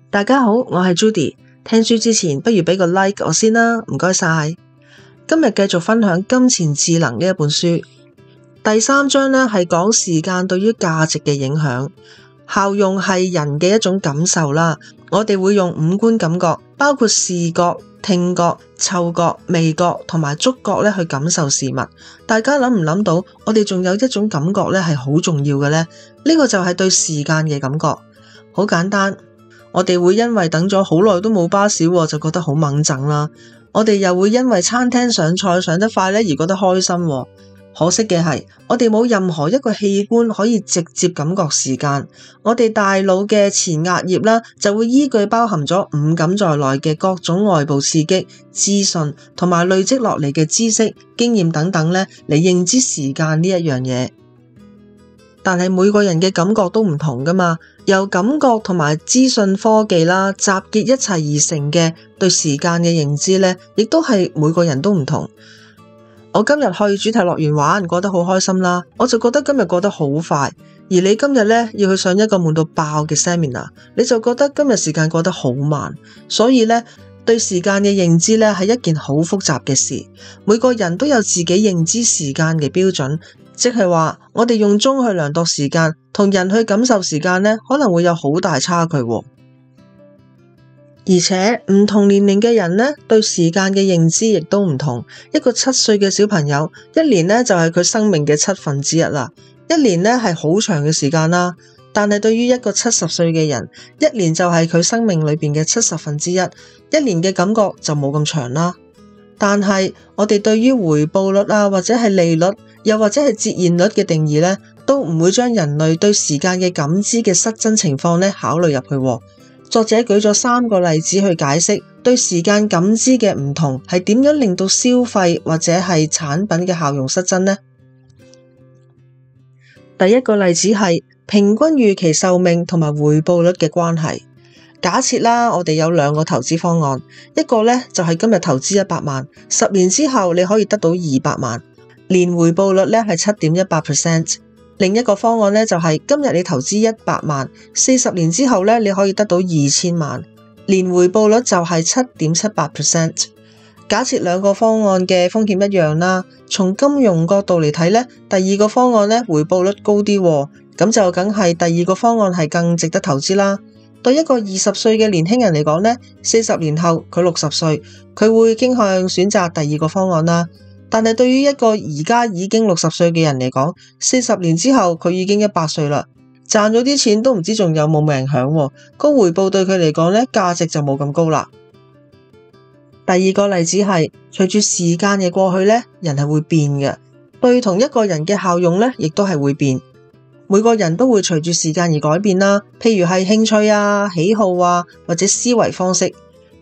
大家好，我係 Judy。聽書之前，不如俾個 like 我先啦，唔該晒。今日繼續分享《金錢智能》呢一本書。第3章呢係講時間對於價值嘅影響。效用係人嘅一種感受啦，我哋會用五官感覺，包括視覺、聽覺、嗅覺、味覺同埋觸覺咧去感受事物。大家諗唔諗到，我哋仲有一種感覺咧係好重要嘅呢？呢個就係對時間嘅感覺。好簡單，我哋會因為等咗好耐都冇巴士就覺得好掹憎啦。我哋又會因為餐廳上菜上得快咧而覺得開心。可惜嘅係，我哋冇任何一個器官可以直接感覺時間。我哋大腦嘅前額葉啦，就會依據包含咗五感在內嘅各種外部刺激、資訊同埋累積落嚟嘅知識、經驗等等咧，嚟認知時間呢一樣嘢。但係每個人嘅感覺都唔同噶嘛，由感覺同埋資訊科技啦集結一齊而成嘅對時間嘅認知咧，亦都係每個人都唔同。我今日去主題樂園玩，過得好開心啦，我就覺得今日過得好快。而你今日咧要去上一個悶到爆嘅 seminar， 你就覺得今日時間過得好慢。所以咧，對時間嘅認知咧係一件好複雜嘅事。每個人都有自己認知時間嘅標準，即係話我哋用鐘去量度時間，同人去感受時間咧，可能會有好大差距。而且唔同年齡嘅人呢，對時間嘅認知亦都唔同。一個7歲嘅小朋友，一年呢就係佢生命嘅1/7啦。一年呢係好長嘅時間啦，但係對於一個70歲嘅人，一年就係佢生命裏邊嘅1/70。一年嘅感覺就冇咁長啦。但係我哋對於回報率啊，或者係利率，又或者係折現率嘅定義呢，都唔會將人類對時間嘅感知嘅失真情況呢考慮入去。作者舉咗3個例子去解釋對時間感知嘅唔同係點樣令到消費或者係產品嘅效用失真呢？第一個例子係平均預期壽命同埋回報率嘅關係。假設啦，我哋有2個投資方案，一個呢就係今日投資100萬，10年之後你可以得到200萬，年回報率呢係7.18%。另一個方案呢，就係今日你投資100萬，40年之後呢，你可以得到2000萬，年回報率就係7.78%。假設2個方案嘅風險一樣啦，從金融角度嚟睇呢，第2個方案呢回報率高啲，咁就梗係第2個方案係更值得投資啦。對一個20歲嘅年輕人嚟講呢，40年後佢60歲，佢會傾向選擇第2個方案啦。但係對於一個而家已經60歲嘅人嚟講，40年之後佢已經100歲啦，賺咗啲錢都唔知仲有冇命享，個回報對佢嚟講呢，價值就冇咁高啦。第2個例子係隨住時間嘅過去呢，人係會變嘅，對同一個人嘅效用呢，亦都係會變。每個人都會隨住時間而改變啦，譬如係興趣啊、喜好啊，或者思維方式。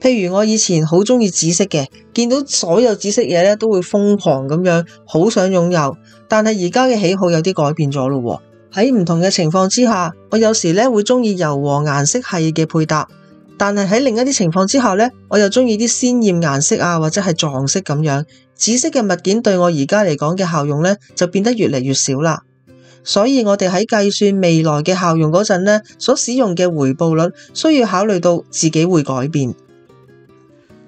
譬如我以前好中意紫色嘅，見到所有紫色嘢咧都會瘋狂咁樣，好想擁有。但係而家嘅喜好有啲改變咗咯。喺唔同嘅情況之下，我有時咧會中意柔和顏色系嘅配搭，但係喺另一啲情況之下咧，我又中意啲鮮豔顏色啊，或者係撞色咁樣。紫色嘅物件對我而家嚟講嘅效用咧，就變得越嚟越少啦。所以我哋喺計算未來嘅效用嗰陣咧，所使用嘅回報率需要考慮到自己會改變。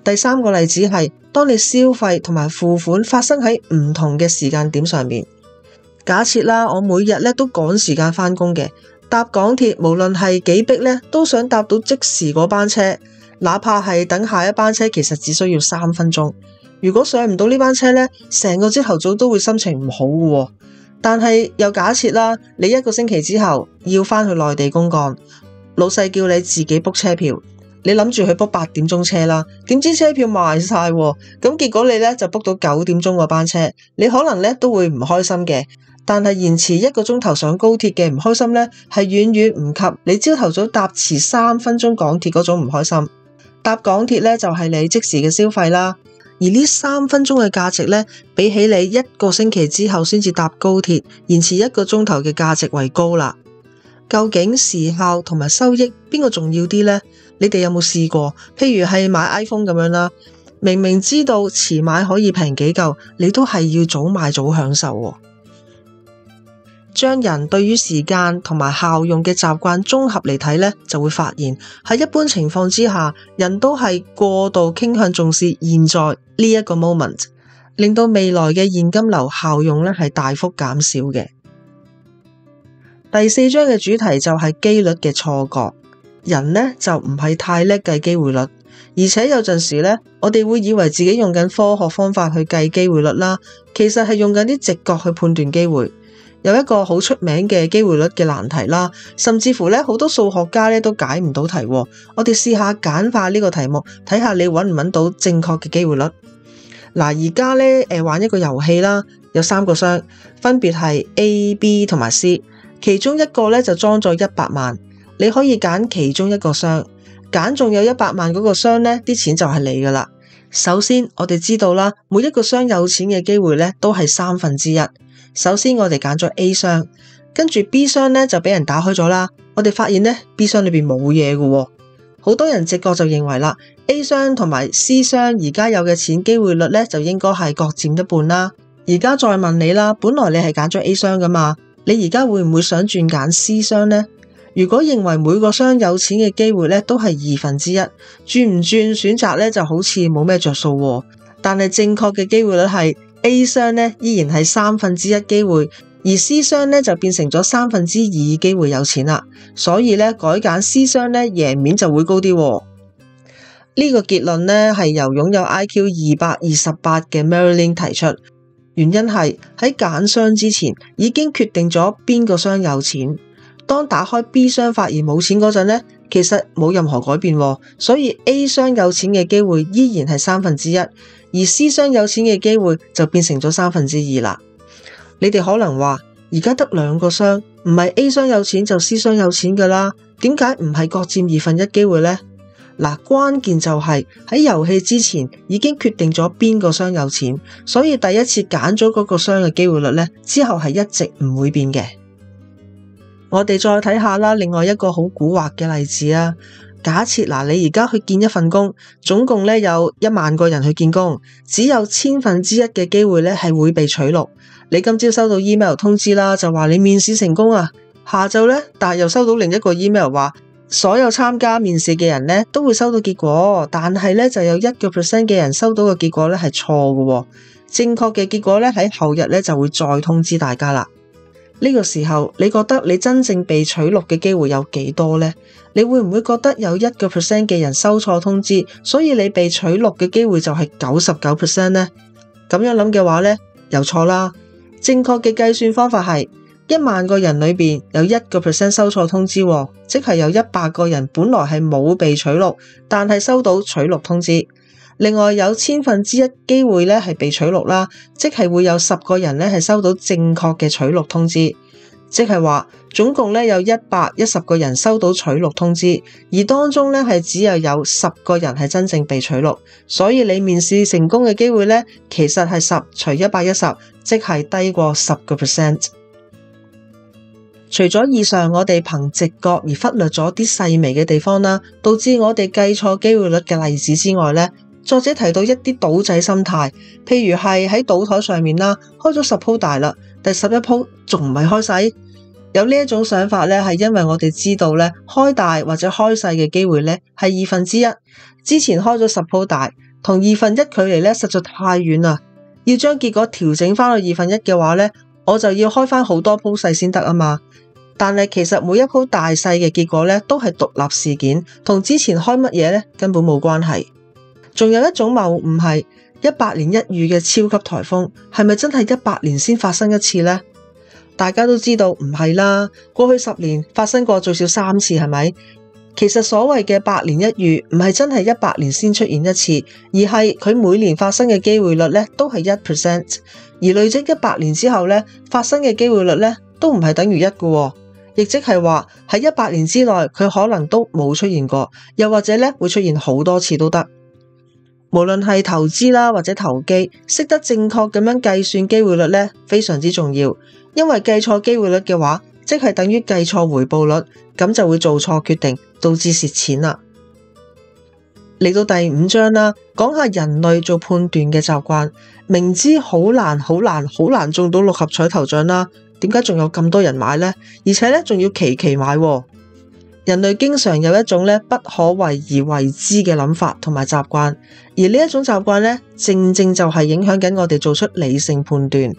第3個例子係，當你消費同埋付款發生喺唔同嘅時間點上面。假設啦，我每日咧都趕時間返工嘅，搭港鐵無論係幾逼咧，都想搭到即時嗰班車，哪怕係等下一班車，其實只需要3分鐘。如果上唔到呢班車咧，成個朝頭早都會心情唔好嘅。但係又假設啦，你1個星期之後要返去內地公幹，老細叫你自己 book 車票。你諗住去 book 8點鐘車啦，點知車票賣晒，咁結果你咧就 book 到9點鐘嗰班車，你可能咧都會唔開心嘅。但係延遲1個鐘頭上高鐵嘅唔開心咧，係遠遠唔及你朝頭早搭遲3分鐘港鐵嗰種唔開心。搭港鐵咧就係你即時嘅消費啦，而呢3分鐘嘅價值咧，比起你1個星期之後先至搭高鐵，延遲1個鐘頭嘅價值為高啦。究竟時效同埋收益邊個重要啲呢？你哋有冇試過？譬如係買 iPhone 咁樣啦，明明知道遲買可以平幾嚿，你都係要早買早享受。將人對於時間同埋效用嘅習慣綜合嚟睇呢，就會發現喺一般情況之下，人都係過度傾向重視現在呢一個 moment， 令到未來嘅現金流效用呢係大幅減少嘅。第4章嘅主題就係機率嘅錯覺。人呢就唔係太叻計機會率，而且有陣時呢，我哋會以為自己用緊科學方法去計機會率啦，其實係用緊啲直覺去判斷機會。有一個好出名嘅機會率嘅難題啦，甚至乎咧好多數學家咧都解唔到題。我哋試下簡化呢個題目，睇下你揾唔揾到正確嘅機會率。嗱，而家咧玩一個遊戲啦，有3個箱，分別係 A、B 同埋 C， 其中一個咧就裝咗100萬，你可以揀其中一個箱，揀中有100萬嗰個箱咧，啲錢就係你噶啦。首先我哋知道啦，每一個箱有錢嘅機會咧都係1/3。首先我哋揀咗 A 箱，跟住 B 箱咧就俾人打開咗啦。我哋發現咧 B 箱裏邊冇嘢嘅，好多人直覺就認為啦 A 箱同埋 C 箱而家有嘅錢機會率咧就應該係各佔一半啦。而家再問你啦，本來你係揀咗 A 箱噶嘛，你而家會唔會想轉揀 C 箱呢？如果認為每個箱有錢嘅機會咧都係1/2，轉唔轉選擇咧就好似冇咩着數，但係正確嘅機會率係A 箱咧依然係1/3機會，而 C 箱咧就變成咗2/3機會有錢啦。所以咧改揀 C 箱咧贏面就會高啲。呢個結論咧係由擁有 IQ 228嘅 Marilyn 提出，原因係喺揀箱之前已經決定咗邊個箱有錢。當打開 B 箱發現冇錢嗰陣咧，其實冇任何改變，所以 A 箱有錢嘅機會依然係1/3。而 C 箱有錢嘅機會就變成咗2/3啦。你哋可能話而家得2個箱，唔係 A 箱有錢就 C 箱有錢噶啦，點解唔係各佔1/2機會呢？嗱，關鍵就係喺遊戲之前已經決定咗邊個箱有錢，所以第一次揀咗嗰個箱嘅機會率呢，之後係一直唔會變嘅。我哋再睇下啦，另外一個好蠱惑嘅例子啊。假設你而家去見一份工，總共咧有1萬個人去見工，只有1/1000嘅機會咧係會被取錄。你今朝收到 email 通知啦，就話你面試成功啊。下晝咧，但係又收到另一個 email 話，所有參加面試嘅人咧都會收到結果，但係咧就有1% 嘅人收到嘅結果咧係錯嘅。正確嘅結果咧喺後日咧就會再通知大家啦。呢個時候，你覺得你真正被取錄嘅機會有幾多呢？你會唔會覺得有1% 嘅人收錯通知，所以你被取錄嘅機會就係99% 呢？咁樣諗嘅話呢，又錯啦。正確嘅計算方法係1萬個人裏邊有1% 收錯通知，即係有100個人本來係冇被取錄，但係收到取錄通知。另外有1/1000機會咧係被取錄啦，即係會有10個人咧係收到正確嘅取錄通知，即係話總共咧有110個人收到取錄通知，而當中咧係只有10個人係真正被取錄，所以你面試成功嘅機會咧其實係10除110，即係低過10%。除咗以上我哋憑直覺而忽略咗啲細微嘅地方啦，導致我哋計錯機會率嘅例子之外咧，作者提到一啲賭仔心態，譬如係喺賭台上面啦，開咗10鋪大啦，第11鋪仲唔係開細？有呢一種想法咧，係因為我哋知道咧，開大或者開細嘅機會咧係1/2。之前開咗10鋪大，同1/2距離咧實在太遠啦，要將結果調整翻去1/2嘅話咧，我就要開翻好多鋪細先得啊嘛。但係其實每一鋪大細嘅結果咧都係獨立事件，同之前開乜嘢咧根本冇關係。仲有一種謬誤係100年一遇嘅超級颱風，係咪真係100年先發生一次呢？大家都知道唔係啦，過去10年發生過最少3次，係咪？其實所謂嘅100年一遇，唔係真係100年先出現一次，而係佢每年發生嘅機會率咧都係1%，而累積100年之後咧發生嘅機會率咧都唔係等於1嘅，亦即係話喺100年之內佢可能都冇出現過，又或者咧會出現好多次都得。無論係投資啦或者投機，識得正確咁樣計算機會率咧非常之重要，因為計錯機會率嘅話，即係等於計錯回報率，咁就會做錯決定，導致蝕錢啦。嚟到第5章啦，講下人類做判斷嘅習慣。明知好難中到6合彩頭獎啦，點解仲有咁多人買呢？而且咧仲要期期買喎。人類經常有一種咧不可為而為之嘅諗法同埋習慣，而呢一種習慣咧，正正就係影響緊我哋做出理性判斷。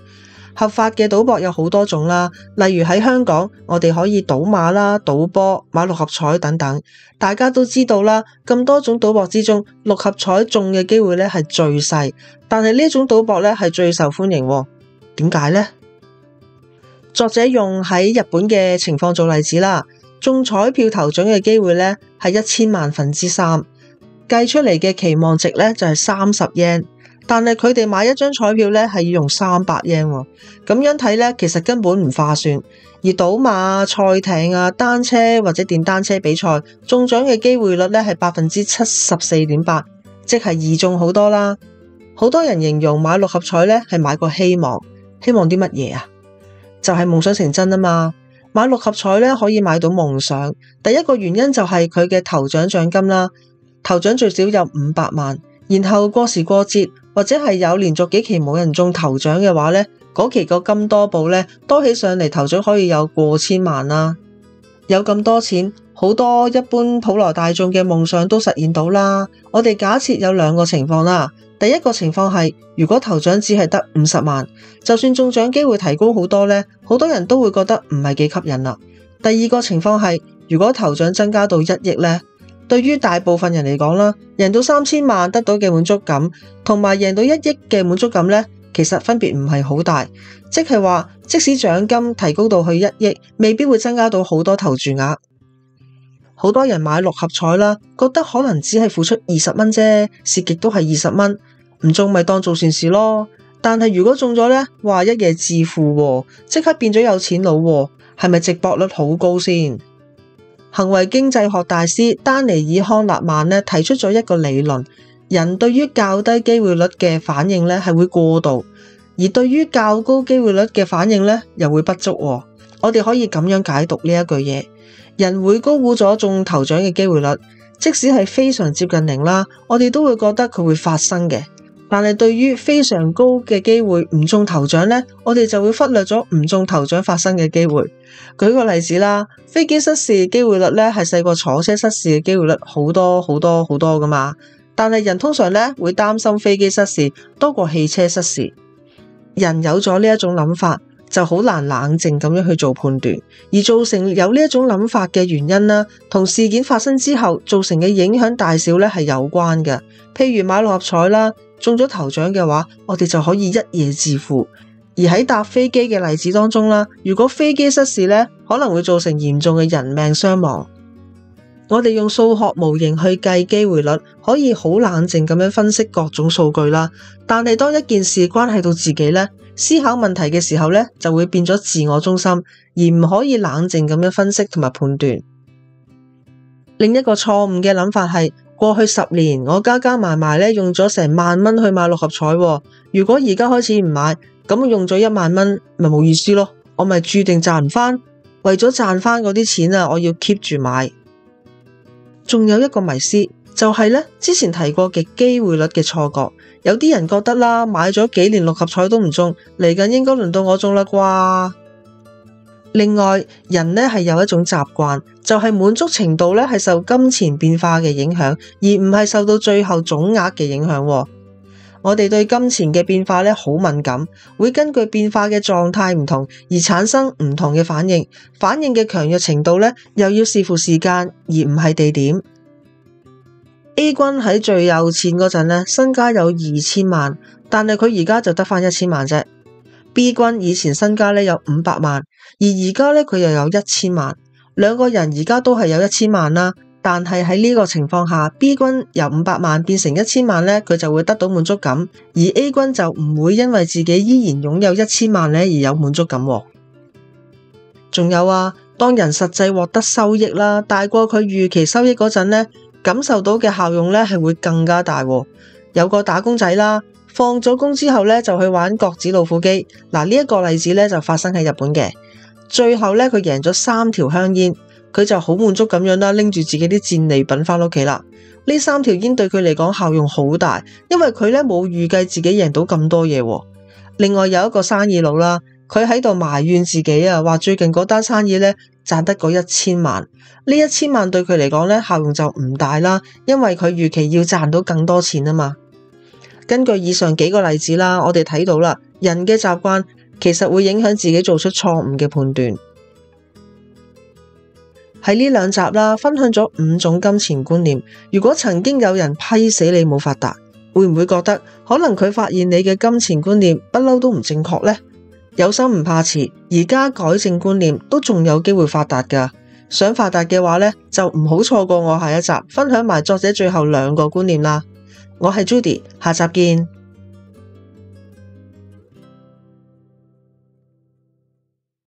合法嘅賭博有好多種啦，例如喺香港，我哋可以賭馬啦、賭波、買六合彩等等。大家都知道啦，咁多種賭博之中，六合彩中嘅機會咧係最細，但係呢一種賭博咧係最受歡迎喎。點解呢？作者用喺日本嘅情況做例子啦。中彩票頭獎嘅機會咧係1000萬分之3，計出嚟嘅期望值咧就係30 yen，但係佢哋買一張彩票咧係要用300 yen 喎。咁樣睇咧，其實根本唔划算。而賭馬、賽艇啊、單車或者電單車比賽中獎嘅機會率咧係74.8%，即係易中好多啦。好多人形容買六合彩咧係買個希望，希望啲乜嘢啊？就係夢想成真啊嘛。買六合彩咧可以買到夢想，第一個原因就係佢嘅頭獎獎金啦，頭獎最少有500萬，然後過時過節或者係有連續幾期冇人中頭獎嘅話咧，嗰期個金多寶咧多起上嚟頭獎可以有過千萬啦。有咁多錢，好多一般普羅大眾嘅夢想都實現到啦。我哋假設有2個情況啦。第一個情況係，如果頭獎只係得50萬，就算中獎機會提高好多呢，好多人都會覺得唔係幾吸引啦。第二個情況係，如果頭獎增加到1億呢，對於大部分人嚟講啦，贏到3000萬得到嘅滿足感，同埋贏到1億嘅滿足感呢，其實分別唔係好大。即係話，即使獎金提高到去1億，未必會增加到好多投注額。好多人買六合彩啦，覺得可能只係付出20蚊啫，蝕極都係20蚊，唔中咪當做善事咯。但係如果中咗呢，話一夜致富喎，即刻變咗有錢佬喎，係咪值博率好高先？行為經濟學大師丹尼爾康納曼呢提出咗一個理論，人對於較低機會率嘅反應呢係會過度，而對於較高機會率嘅反應呢又會不足喎。我哋可以咁樣解讀呢一句嘢。人會高估咗中頭獎嘅機會率，即使係非常接近0啦，我哋都會覺得佢會發生嘅。但係對於非常高嘅機會唔中頭獎呢，我哋就會忽略咗唔中頭獎發生嘅機會。舉個例子啦，飛機失事嘅機會率呢係細過坐車失事嘅機會率好多好多好多噶嘛。但係人通常呢會擔心飛機失事多過汽車失事。人有咗呢一種諗法，就好難冷靜咁樣去做判斷，而造成有呢一種諗法嘅原因啦，同事件發生之後造成嘅影響大小咧係有關嘅。譬如買六合彩啦，中咗頭獎嘅話，我哋就可以一夜致富。而喺搭飛機嘅例子當中啦，如果飛機失事咧，可能會造成嚴重嘅人命傷亡。我哋用數學模型去計機會率，可以好冷靜咁樣分析各種數據啦。但係當一件事關係到自己咧，思考問題嘅時候咧，就會變咗自我中心，而唔可以冷靜咁樣分析同埋判斷。另一個錯誤嘅諗法係，過去10年我加加埋埋咧用咗成10000蚊去買六合彩，如果而家開始唔買，咁用咗10000蚊咪冇意思咯，我咪注定賺唔翻。為咗賺翻嗰啲錢啊，我要 keep 住買。仲有一個迷思，就係咧之前提過嘅機會率嘅錯覺。有啲人覺得啦，買咗幾年六合彩都唔中，嚟緊應該輪到我中啦啩。另外，人咧係有一種習慣，就係滿足程度咧係受金錢變化嘅影響，而唔係受到最後總額嘅影響。我哋對金錢嘅變化咧好敏感，會根據變化嘅狀態唔同而產生唔同嘅反應。反應嘅強弱程度咧又要視乎時間，而唔係地點。A 君喺最有錢嗰陣咧，身家有2000萬，但係佢而家就得返1000萬啫。B 君以前身家咧有500萬，而而家咧佢又有1000萬。兩個人而家都係有1000萬啦，但係喺呢個情況下 ，B 君由500萬變成1000萬咧，佢就會得到滿足感，而 A 君就唔會因為自己依然擁有1000萬咧而有滿足感。仲有啊，當人實際獲得收益啦，大過佢預期收益嗰陣咧，感受到嘅效用咧係會更加大。有個打工仔啦，放咗工之後咧就去玩角子老虎機。嗱，呢一個例子咧就發生喺日本嘅。最後咧佢贏咗3條香煙，佢就好滿足咁樣啦，拎住自己啲戰利品翻屋企啦。呢3條煙對佢嚟講效用好大，因為佢咧冇預計自己贏到咁多嘢。另外有一個生意佬啦，佢喺度埋怨自己啊，話最近嗰單生意咧賺得嗰1000萬，呢1000萬對佢嚟講咧效用就唔大啦，因為佢預期要賺到更多錢啊嘛。根據以上幾個例子啦，我哋睇到啦，人嘅習慣其實會影響自己做出錯誤嘅判斷。喺呢2集啦，分享咗5種金錢觀念。如果曾經有人批死你冇發達，會唔會覺得可能佢發現你嘅金錢觀念不嬲都唔正確呢？有心唔怕遲，而家改正觀念都仲有機會發達㗎。想發達嘅話呢，就唔好錯過我下一集分享埋作者最後2個觀念啦。我係 Judy，下集見。